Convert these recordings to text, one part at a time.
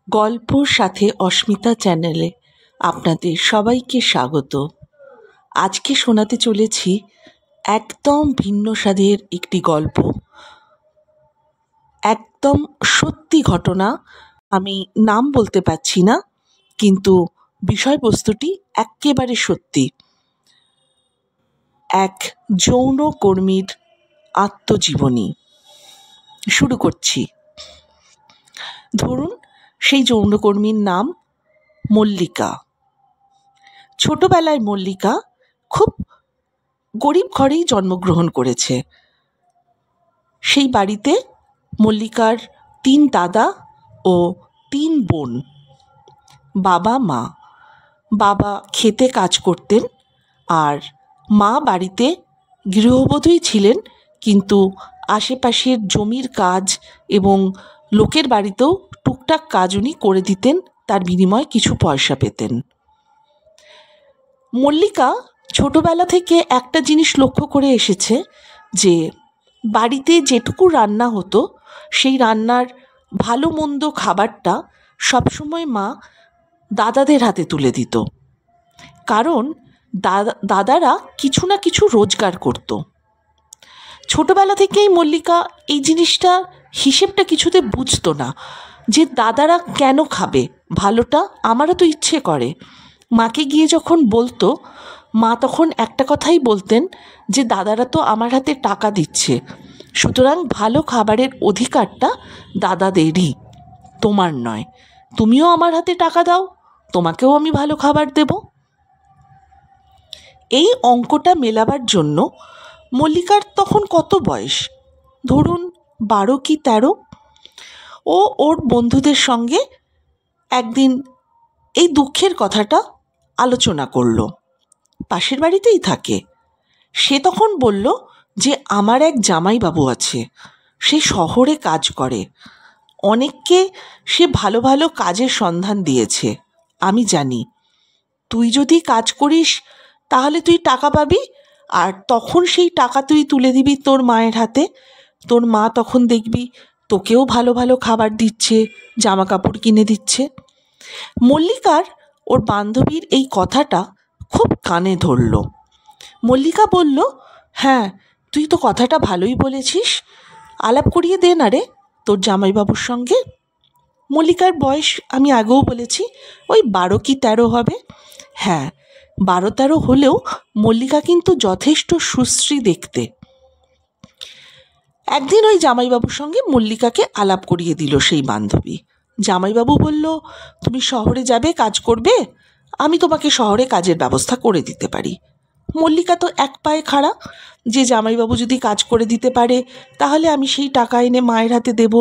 গল্পর সাথে অস্মিতা চ্যানেলে আপনাদের সবাইকে স্বাগত। আজকে শোনাতে চলেছি একদম ভিন্ন স্বাদের একটি গল্প, একদম সত্যি ঘটনা। আমি নাম বলতে পারছি না, কিন্তু বিষয়বস্তুটি একেবারে সত্যি। এক যৌন কর্মীর আত্মজীবনী। শুরু করছি। ধরুন, সেই যৌনকর্মীর নাম মল্লিকা। ছোটবেলায় মল্লিকা খুব গরিব ঘরেই জন্মগ্রহণ করেছে। সেই বাড়িতে মল্লিকার 3 দাদা ও 3 বোন, বাবা মা। বাবা খেতে কাজ করতেন আর মা বাড়িতে গৃহবধূই ছিলেন, কিন্তু আশেপাশের জমির কাজ এবং লোকের বাড়িতেও টুকটাক কাজ উনি করে দিতেন, তার বিনিময়ে কিছু পয়সা পেতেন। মল্লিকা ছোটবেলা থেকে একটা জিনিস লক্ষ্য করে এসেছে যে বাড়িতে যেটুকু রান্না হতো সেই রান্নার ভালো মন্দ খাবারটা সবসময় মা দাদাদের হাতে তুলে দিত, কারণ দাদারা কিছু না কিছু রোজগার করত। ছোটবেলা থেকেই মল্লিকা এই জিনিসটা হিসেবটা কিছুতে বুঝতো না যে দাদারা কেন খাবে ভালোটা, আমারও তো ইচ্ছে করে। মাকে গিয়ে যখন বলতো, মা তখন একটা কথাই বলতেন যে দাদারা তো আমার হাতে টাকা দিচ্ছে, সুতরাং ভালো খাবারের অধিকারটা দাদাদেরই, তোমার নয়। তুমিও আমার হাতে টাকা দাও, তোমাকেও আমি ভালো খাবার দেব। এই অঙ্কটা মেলাবার জন্য মল্লিকার তখন কত বয়স, ধরুন 12 কি 13। ও ওর বন্ধুদের সঙ্গে একদিন এই দুঃখের কথাটা আলোচনা করলো। পাশের বাড়িতেই থাকে। সে তখন বলল যে আমার এক জামাইবাবু আছে, সে শহরে কাজ করে, অনেককে সে ভালো ভালো কাজের সন্ধান দিয়েছে, আমি জানি। তুই যদি কাজ করিস তাহলে তুই টাকা পাবি, আর তখন সেই টাকা তুই তুলে দিবি তোর মায়ের হাতে। তোর মা তখন দেখবি তোকেও ভালো ভালো খাবার দিচ্ছে, জামা কাপড় কিনে দিচ্ছে। মল্লিকার ওর বান্ধবীর এই কথাটা খুব কানে ধরল। মল্লিকা বলল, হ্যাঁ, তুই তো কথাটা ভালোই বলেছিস, আলাপ করিয়ে দে না রে তোর জামাইবাবুর সঙ্গে। মল্লিকার বয়স আমি আগেও বলেছি ওই 12 কি 13 হবে। হ্যাঁ, 12-13 হলেও মল্লিকা কিন্তু যথেষ্ট সুশ্রী দেখতে। একদিন ওই জামাইবাবুর সঙ্গে মল্লিকাকে আলাপ করিয়ে দিল সেই বান্ধবী। জামাইবাবু বলল, তুমি শহরে যাবে, কাজ করবে, আমি তোমাকে শহরে কাজের ব্যবস্থা করে দিতে পারি। মল্লিকা তো এক পায়ে খাড়া, যে জামাইবাবু যদি কাজ করে দিতে পারে তাহলে আমি সেই টাকা এনে মায়ের হাতে দেব,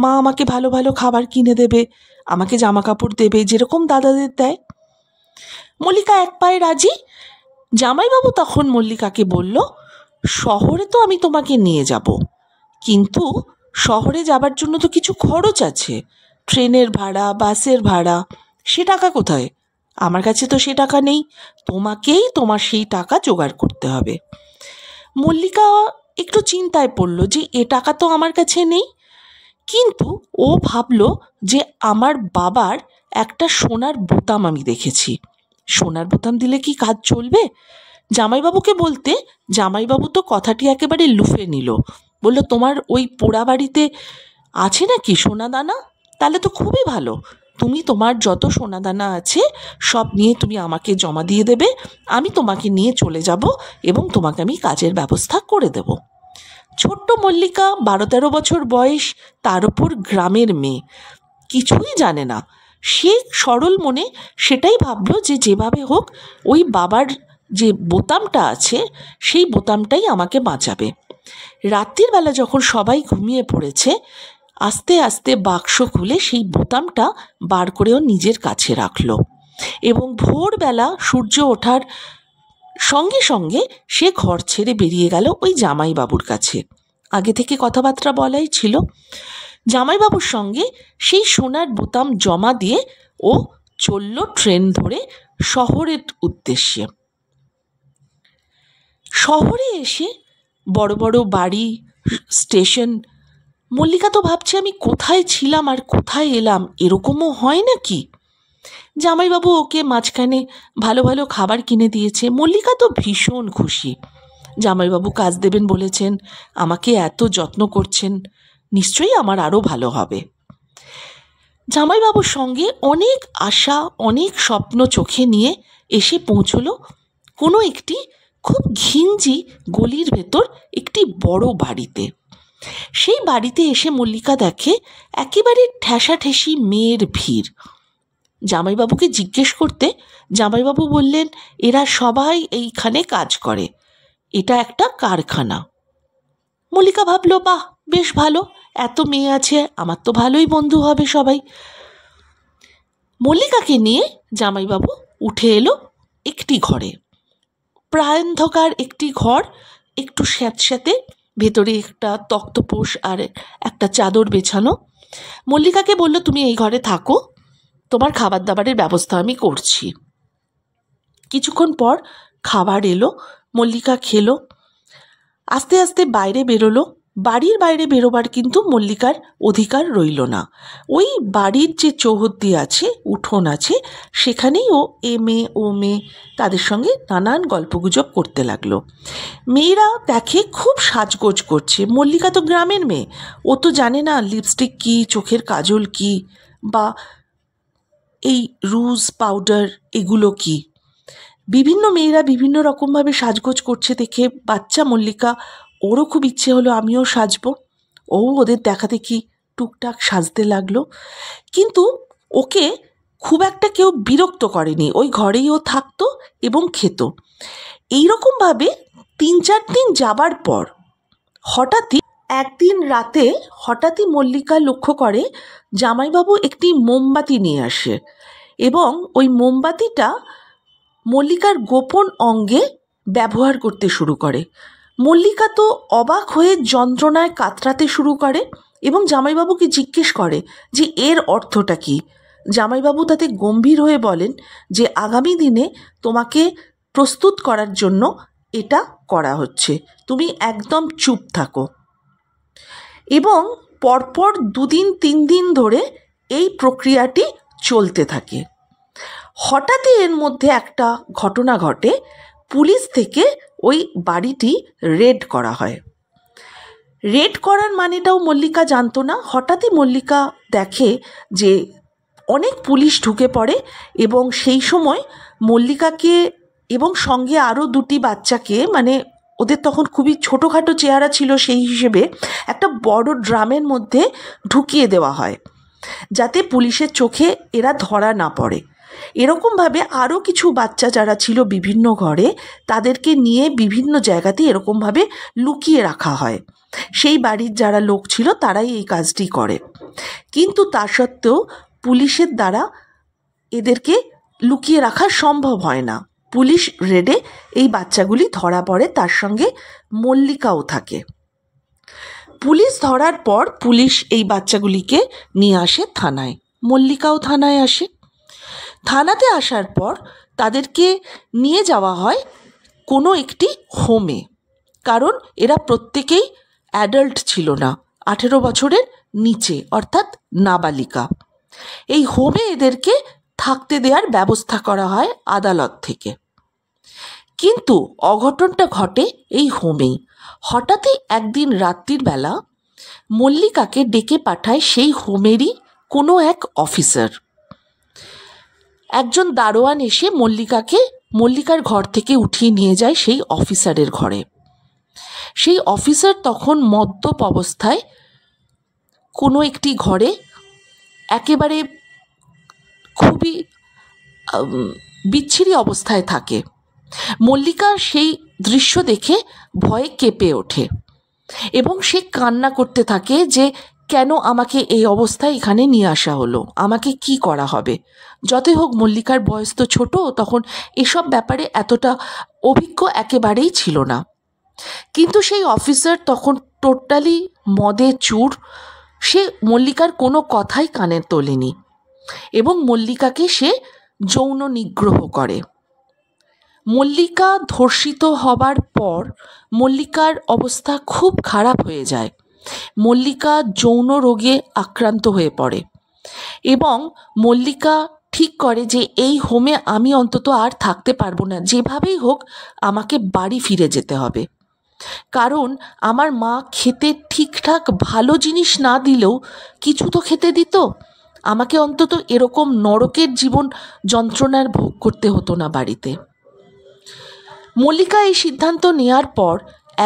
মা আমাকে ভালো ভালো খাবার কিনে দেবে, আমাকে জামা কাপড় দেবে, যেরকম দাদাদের দেয়। মল্লিকা এক পায়ে রাজি। জামাইবাবু তখন মল্লিকাকে বলল, শহরে তো আমি তোমাকে নিয়ে যাব, কিন্তু শহরে যাবার জন্য তো কিছু খরচ আছে, ট্রেনের ভাড়া, বাসের ভাড়া, সে টাকা কোথায়? আমার কাছে তো সে টাকা নেই, তোমাকেই তোমার সেই টাকা জোগাড় করতে হবে। মল্লিকা একটু চিন্তায় পড়ল যে এ টাকা তো আমার কাছে নেই, কিন্তু ও ভাবল যে আমার বাবার একটা সোনার বোতাম আমি দেখেছি, সোনার বোতাম দিলে কি কাজ চলবে? জামাইবাবুকে বলতে জামাইবাবু তো কথাটি একেবারে লুফে নিল, বলল, তোমার ওই পোড়া বাড়িতে আছে নাকি সোনা দানা? তাহলে তো খুবই ভালো, তুমি তোমার যত সোনা দানা আছে সব নিয়ে তুমি আমাকে জমা দিয়ে দেবে, আমি তোমাকে নিয়ে চলে যাব এবং তোমাকে আমি কাজের ব্যবস্থা করে দেব। ছোট্ট মল্লিকা, 12-13 বছর বয়স, তার উপর গ্রামের মেয়ে, কিছুই জানে না। সে সরল মনে সেটাই ভাবলো যে যেভাবে হোক ওই বাবার যে বোতামটা আছে সেই বোতামটাই আমাকে বাঁচাবে। রাত্রির বেলা যখন সবাই ঘুমিয়ে পড়েছে, আস্তে আস্তে বাক্স খুলে সেই বোতামটা বার করেও নিজের কাছে রাখলো, এবং ভোরবেলা সূর্য ওঠার সঙ্গে সঙ্গে সে ঘর ছেড়ে বেরিয়ে গেল ওই জামাইবাবুর কাছে। আগে থেকে কথাবার্তা বলাই ছিল। জামাইবাবুর সঙ্গে সেই সোনার বোতাম জমা দিয়ে ও চলল ট্রেন ধরে শহরের উদ্দেশ্যে। শহরে এসে বড় বড় বাড়ি, স্টেশন, মল্লিকা তো ভাবছে আমি কোথায় ছিলাম আর কোথায় এলাম, এরকমও হয় নাকি। জামাইবাবু ওকে মাঝখানে ভালো ভালো খাবার কিনে দিয়েছে। মল্লিকা তো ভীষণ খুশি। জামাইবাবু কাজ দেবেন বলেছেন, আমাকে এত যত্ন করছেন, নিশ্চয়ই আমার আরও ভালো হবে। জামাইবাবুর সঙ্গে অনেক আশা, অনেক স্বপ্ন চোখে নিয়ে এসে পৌঁছলো কোনো একটি খুব ঘিঞ্জি গলির ভেতর একটি বড় বাড়িতে। সেই বাড়িতে এসে মল্লিকা দেখে একেবারে ঠেসাঠেসি মেয়ের ভিড়। জামাইবাবুকে জিজ্ঞেস করতে জামাইবাবু বললেন, এরা সবাই এইখানে কাজ করে, এটা একটা কারখানা। মল্লিকা ভাবল, বাহ, বেশ ভালো, এত মেয়ে আছে, আমার তো ভালোই বন্ধু হবে সবাই। মল্লিকাকে নিয়ে জামাইবাবু উঠে এলো একটি ঘরে। প্রায়ন্ধকার একটি ঘর, একটু স্যাঁতস্যাঁতে, ভেতরে একটা তক্তপোষ আর একটা চাদর বেছানো। মল্লিকাকে বলল, তুমি এই ঘরে থাকো, তোমার খাবার দাবারের ব্যবস্থা আমি করছি। কিছুক্ষণ পর খাবার এলো, মল্লিকা খেলো। আস্তে আস্তে বাইরে বেরোলো। বাড়ির বাইরে বেরোবার কিন্তু মল্লিকার অধিকার রইল না। ওই বাড়ির যে চৌহদ্দি আছে, উঠোন আছে, সেখানেই ও মেয়ে ও মেয়ে তাদের সঙ্গে নানান গল্পগুজব করতে লাগলো। মেয়েরা দেখে খুব সাজগোজ করছে। মল্লিকা তো গ্রামের মেয়ে, ও তো জানে না লিপস্টিক কী, চোখের কাজল কী, বা এই রুজ পাউডার এগুলো কী। বিভিন্ন মেয়েরা বিভিন্ন রকমভাবে সাজগোজ করছে দেখে বাচ্চা মল্লিকা, ওরও খুব ইচ্ছে হলো আমিও সাজবো। ও ওদের দেখা দেখি টুকটাক সাজতে লাগলো। কিন্তু ওকে খুব একটা কেউ বিরক্ত করেনি, ওই ঘরেই ও থাকতো এবং খেত। এইরকমভাবে 3-4 দিন যাবার পর হঠাৎই একদিন রাতে মল্লিকা লক্ষ্য করে জামাইবাবু একটি মোমবাতি নিয়ে আসে এবং ওই মোমবাতিটা মল্লিকার গোপন অঙ্গে ব্যবহার করতে শুরু করে। মল্লিকা তো অবাক হয়ে যন্ত্রণায় কাতরাতে শুরু করে এবং জামাইবাবুকে জিজ্ঞেস করে যে এর অর্থটা কী। জামাইবাবু তাতে গম্ভীর হয়ে বলেন যে আগামী দিনে তোমাকে প্রস্তুত করার জন্য এটা করা হচ্ছে, তুমি একদম চুপ থাকো। এবং পরপর 2-3 দিন ধরে এই প্রক্রিয়াটি চলতে থাকে। হঠাৎই এর মধ্যে একটা ঘটনা ঘটে, পুলিশ থেকে ওই বাড়িটি রেড করা হয়। রেড করার মানেটাও মল্লিকা জানতো না। হঠাৎই মল্লিকা দেখে যে অনেক পুলিশ ঢুকে পড়ে এবং সেই সময় মল্লিকাকে এবং সঙ্গে আরও 2টি বাচ্চাকে, মানে ওদের তখন খুবই ছোটোখাটো চেহারা ছিল সেই হিসেবে, একটা বড় ড্রামের মধ্যে ঢুকিয়ে দেওয়া হয় যাতে পুলিশের চোখে এরা ধরা না পড়ে। এরকমভাবে আরও কিছু বাচ্চা যারা ছিল বিভিন্ন ঘরে, তাদেরকে নিয়ে বিভিন্ন জায়গাতে এরকমভাবে লুকিয়ে রাখা হয়। সেই বাড়ির যারা লোক ছিল তারাই এই কাজটি করে, কিন্তু তা সত্ত্বেও পুলিশের দ্বারা এদেরকে লুকিয়ে রাখা সম্ভব হয় না। পুলিশ রেডে এই বাচ্চাগুলি ধরা পড়ে, তার সঙ্গে মল্লিকাও থাকে। পুলিশ ধরার পর পুলিশ এই বাচ্চাগুলিকে নিয়ে আসে থানায়। মল্লিকাও থানায় আসে। থানাতে আসার পর তাদেরকে নিয়ে যাওয়া হয় কোনো একটি হোমে, কারণ এরা প্রত্যেকেই অ্যাডাল্ট ছিল না, 18 বছরের নিচে, অর্থাৎ নাবালিকা। এই হোমে এদেরকে থাকতে দেওয়ার ব্যবস্থা করা হয় আদালত থেকে। কিন্তু অঘটনটা ঘটে এই হোমেই। হঠাৎই একদিন রাত্রির বেলা মল্লিকাকে ডেকে পাঠায় সেই হোমেরই কোনো এক অফিসার। একজন দারোয়ান এসে মল্লিকার ঘর থেকে উঠিয়ে নিয়ে যায় সেই অফিসারের ঘরে। সেই অফিসার তখন মদ্যপ অবস্থায় কোনো একটি ঘরে একেবারে খুবই বিচ্ছিরি অবস্থায় থাকে। মল্লিকা সেই দৃশ্য দেখে ভয়ে কেঁপে ওঠে এবং সে কান্না করতে থাকে যে কেন আমাকে এই অবস্থায় এখানে নিয়ে আসা হলো, আমাকে কি করা হবে। যতই হোক মল্লিকার বয়স তো ছোট, তখন এসব ব্যাপারে এতটা অভিজ্ঞ একেবারেই ছিল না। কিন্তু সেই অফিসার তখন টোটালি মদে চুর, সে মল্লিকার কোনো কথাই কানে তোলেনি এবং মল্লিকাকে সে যৌন নিগ্রহ করে। মল্লিকা ধর্ষিত হবার পর মল্লিকার অবস্থা খুব খারাপ হয়ে যায়। মল্লিকা যৌন রোগে আক্রান্ত হয়ে পড়ে এবং মল্লিকা ঠিক করে যে এই হোমে আমি অন্তত আর থাকতে পারবো না, যেভাবেই হোক আমাকে বাড়ি ফিরে যেতে হবে। কারণ আমার মা খেতে ঠিকঠাক ভালো জিনিস না দিলেও কিছু তো খেতে দিত, আমাকে অন্তত এরকম নরকের জীবন যন্ত্রণার ভোগ করতে হতো না বাড়িতে। মল্লিকা এই সিদ্ধান্ত নেয়ার পর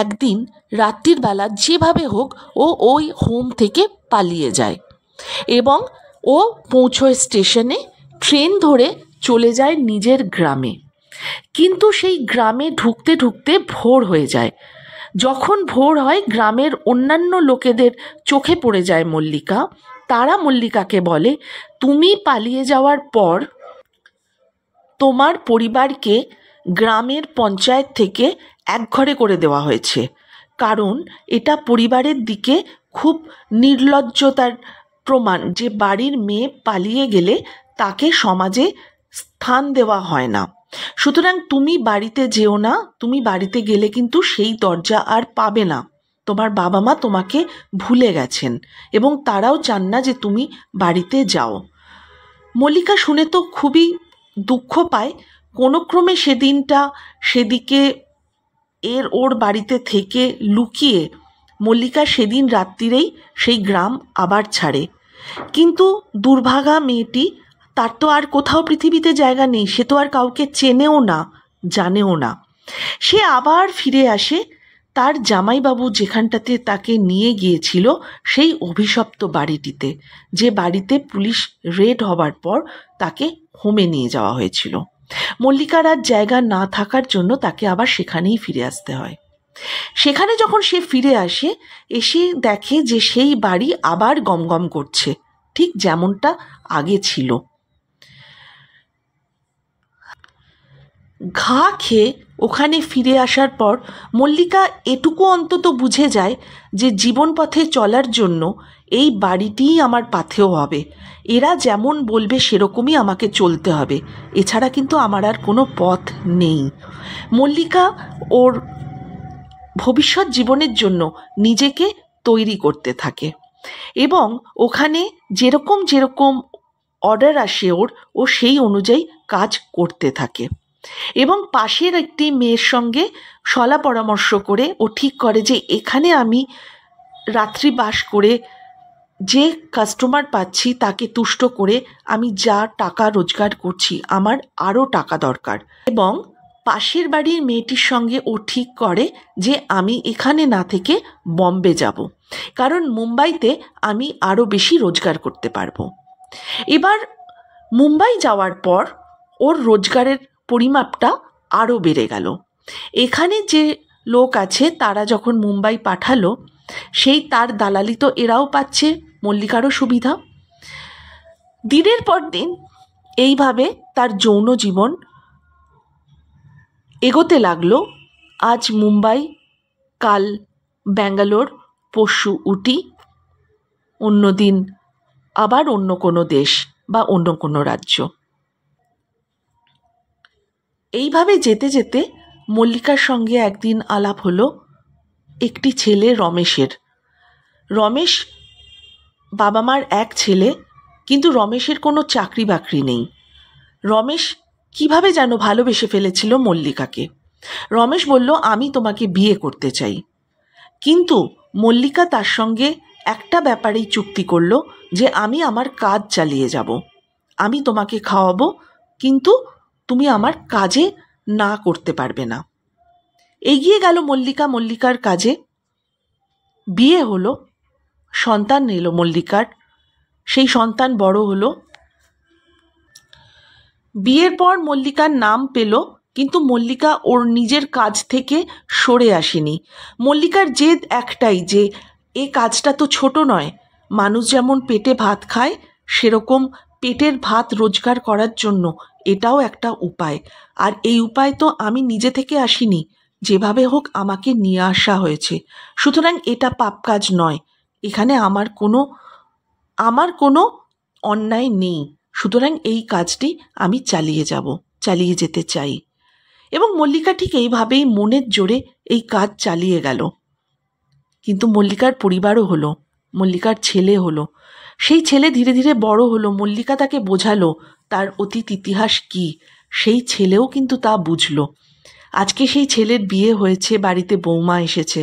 একদিন রাত্রির বেলা যেভাবে হোক ও ওই হোম থেকে পালিয়ে যায় এবং ও পৌঁছয় স্টেশনে, ট্রেন ধরে চলে যায় নিজের গ্রামে। কিন্তু সেই গ্রামে ঢুকতে ঢুকতে ভোর হয়ে যায়। যখন ভোর হয় গ্রামের অন্যান্য লোকেদের চোখে পড়ে যায় মল্লিকা। তারা মল্লিকাকে বলে, তুমি পালিয়ে যাওয়ার পর তোমার পরিবারকে গ্রামের পঞ্চায়েত থেকে একঘরে করে দেওয়া হয়েছে, কারণ এটা পরিবারের দিকে খুব নির্লজ্জতার প্রমাণ যে বাড়ির মেয়ে পালিয়ে গেলে তাকে সমাজে স্থান দেওয়া হয় না। সুতরাং তুমি বাড়িতে যেও না, তুমি বাড়িতে গেলে কিন্তু সেই দরজা আর পাবে না। তোমার বাবা মা তোমাকে ভুলে গেছেন এবং তারাও চান না যে তুমি বাড়িতে যাও। মল্লিকা শুনে তো খুবই দুঃখ পায়। কোনো ক্রমে সেদিকে ওর বাড়িতে থেকে লুকিয়ে মল্লিকা সেদিন রাত্রিরেই সেই গ্রাম আবার ছাড়ে। কিন্তু দুর্ভাগা মেয়েটি, তার তো আর কোথাও পৃথিবীতে জায়গা নেই, সে তো আর কাউকে চেনেও না, জানেও না। সে আবার ফিরে আসে তার জামাইবাবু যেখানটাতে তাকে নিয়ে গিয়েছিল সেই অভিশপ্ত বাড়িটিতে, যে বাড়িতে পুলিশ রেড হবার পর তাকে হোমে নিয়ে যাওয়া হয়েছিল। মল্লিকার আর জায়গা না থাকার জন্য তাকে আবার সেখানেই ফিরে আসতে হয়। সেখানে যখন সে ফিরে আসে, এসে দেখে যে সেই বাড়ি আবার গমগম করছে, ঠিক যেমনটা আগে ছিল। ঘা খেয়ে ওখানে ফিরে আসার পর মল্লিকা এটুকু অন্তত বুঝে যায় যে জীবন পথে চলার জন্য এই বাড়িটিই আমার পাথেয় হবে। এরা যেমন বলবে সেরকমই আমাকে চলতে হবে, এছাড়া কিন্তু আমার আর কোনো পথ নেই। মল্লিকা ওর ভবিষ্যৎ জীবনের জন্য নিজেকে তৈরি করতে থাকে এবং ওখানে যেরকম যেরকম অর্ডার আসে ও সেই অনুযায়ী কাজ করতে থাকে এবং পাশের একটি মেয়ের সঙ্গে শলা পরামর্শ করে ও ঠিক করে যে এখানে আমি রাত্রি বাস করে যে কাস্টমার পাচ্ছি তাকে তুষ্ট করে আমি যা টাকা রোজগার করছি, আমার আরও টাকা দরকার। এবং পাশের বাড়ির মেয়েটির সঙ্গে ও ঠিক করে যে আমি এখানে না থেকে বম্বে যাব, কারণ মুম্বাইতে আমি আরও বেশি রোজগার করতে পারবো। এবার মুম্বাই যাওয়ার পর ওর রোজগারের পরিমাপটা আরও বেড়ে গেল। এখানে যে লোক আছে তারা যখন মুম্বাই পাঠালো, সেই তার দালালি তো এরাও পাচ্ছে, মল্লিকারও সুবিধা। দিনের পর দিন এইভাবে তার যৌন জীবন এগোতে লাগলো। আজ মুম্বাই, কাল ব্যাঙ্গালোর, পরশু উটি, অন্য দিন আবার অন্য কোনো দেশ বা অন্য কোনো রাজ্য। এইভাবে যেতে যেতে মল্লিকার সঙ্গে একদিন আলাপ হলো একটি ছেলে রমেশের। রমেশ বাবা মার এক ছেলে, কিন্তু রমেশের কোনো চাকরি বাকরি নেই। রমেশ কিভাবে যেন ভালোবেসে ফেলেছিল মল্লিকাকে। রমেশ বলল, আমি তোমাকে বিয়ে করতে চাই। কিন্তু মল্লিকা তার সঙ্গে একটা ব্যাপারেই চুক্তি করলো যে আমি আমার কাজ চালিয়ে যাব, আমি তোমাকে খাওয়াবো, কিন্তু তুমি আমার কাজে না করতে পারবে না। এগিয়ে গেল মল্লিকার কাজে। বিয়ে হলো, সন্তান এলো মল্লিকার। সেই সন্তান বড় হলো। বিয়ের পর মল্লিকার নাম পেল, কিন্তু মল্লিকা ওর নিজের কাজ থেকে সরে আসেনি। মল্লিকার জেদ একটাই যে এ কাজটা তো ছোট নয়, মানুষ যেমন পেটে ভাত খায় সেরকম পেটের ভাত রোজগার করার জন্য এটাও একটা উপায়। আর এই উপায় তো আমি নিজে থেকে আসিনি, যেভাবে হোক আমাকে নিয়ে আসা হয়েছে। সুতরাং এটা পাপ কাজ নয়, এখানে আমার কোনো অন্যায় নেই। সুতরাং এই কাজটি আমি চালিয়ে যেতে চাই। এবং মল্লিকা ঠিক এইভাবেই মনের জোরে এই কাজ চালিয়ে গেল। কিন্তু মল্লিকার পরিবারও হলো, মল্লিকার ছেলে হলো। সেই ছেলে ধীরে ধীরে বড় হলো, মল্লিকা তাকে বোঝালো তার অতীত ইতিহাস কী। সেই ছেলেও কিন্তু তা বুঝলো। আজকে সেই ছেলের বিয়ে হয়েছে, বাড়িতে বৌমা এসেছে,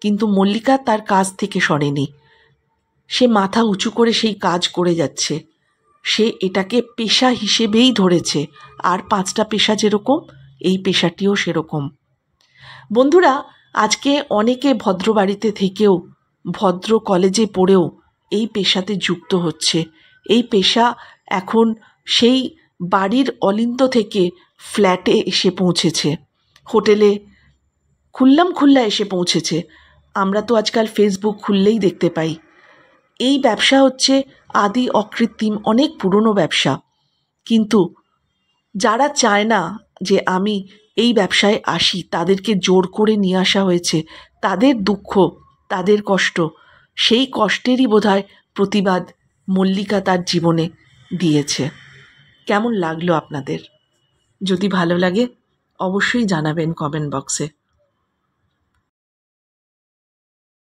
কিন্তু মল্লিকা তার কাজ থেকে সরেনি। সে মাথা উঁচু করে সেই কাজ করে যাচ্ছে। সে এটাকে পেশা হিসেবেই ধরেছে, আর 5টা পেশা যেরকম এই পেশাটিও সেরকম। বন্ধুরা, আজকে অনেকে ভদ্র বাড়িতে থেকেও, ভদ্র কলেজে পড়েও এই পেশাতে যুক্ত হচ্ছে। এই পেশা এখন সেই বাড়ির অলিন্দ থেকে ফ্ল্যাটে এসে পৌঁছেছে, হোটেলে খুল্লা এসে পৌঁছেছে। আমরা তো আজকাল ফেসবুক খুললেই দেখতে পাই। এই ব্যবসা হচ্ছে আদি অকৃত্রিম, অনেক পুরনো ব্যবসা। কিন্তু যারা চায় না যে আমি এই ব্যবসায় আসি, তাদেরকে জোর করে নিয়ে আসা হয়েছে। তাদের দুঃখ, তাদের কষ্ট, সেই কষ্টেরই বোধহয় প্রতিবাদ মল্লিকা তার জীবনে দিয়েছে। কেমন লাগলো আপনাদের? যদি ভালো লাগে অবশ্যই জানাবেন কমেন্ট বক্সে।